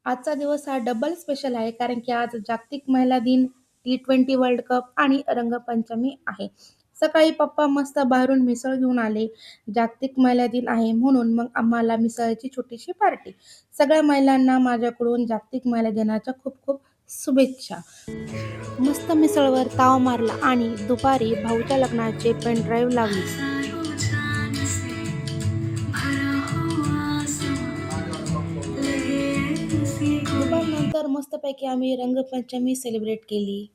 आजचा दिवस हा डबल स्पेशल आहे कारण की आज जागतिक महिला दिन, T20 वर्ल्ड कप आणि रंगपंचमी आहे. सकाळी पप्पा मस्त बाहेरून मिसळ घेऊन आले. जागतिक महिला दिन आहे म्हणून मग आम्हाला मिसळची छोटीशी पार्टी. सगळ्या महिलांना माझ्याकडून जागतिक महिला दिनाच्या खूप खूप शुभेच्छा. मस्त मिसळवर ताव मारला आणि दुपारी भाऊच्या लग्नाचे पेन ड्राईव्ह लावली. दुपारनंतर मस्तपैकी आम्ही रंगपंचमी सेलिब्रेट केली.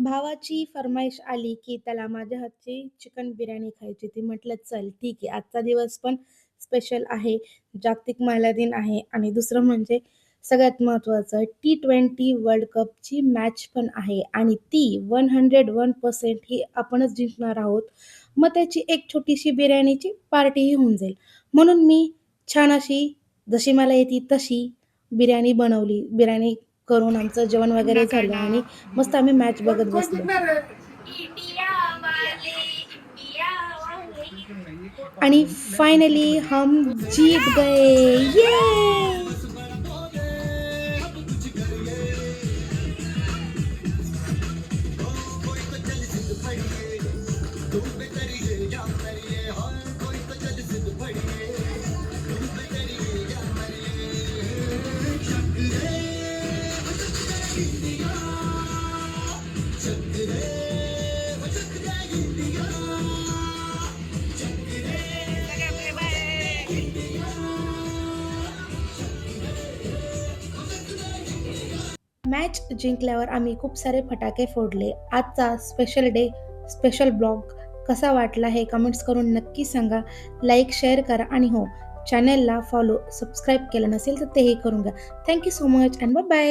भावाची फर्माईश आली की त्याला माझ्या हातची चिकन बिर्याणी खायची. ती म्हटलं चल ठीक आहे, आजचा दिवस पण स्पेशल आहे, जागतिक महिला दिन आहे आणि दुसरं म्हणजे सगळ्यात महत्त्वाचं T20 वर्ल्ड कपची मॅच पण आहे आणि ती 101% ही आपणच जिंकणार आहोत. मग त्याची एक छोटीशी बिर्याणीची पार्टीही होऊन जाईल. म्हणून मी छान अशी जशी मला येते तशी बिर्याणी बनवली. बिर्याणी करून आमचं जेवण वगैरे झालं आणि मस्त आम्ही मॅच बघत बसलो. आणि फायनली हम जीत गए. ये मॅच जिंकल्यावर आम्ही खूप सारे फटाके फोडले. आजचा स्पेशल डे, स्पेशल ब्लॉग कसा वाटला हे कमेंट्स करून नक्की सांगा. लाईक, शेअर करा आणि हो, चॅनलला फॉलो, सबस्क्राईब केलं नसेल तर तेही करून घ्या. Thank you so much and bye bye.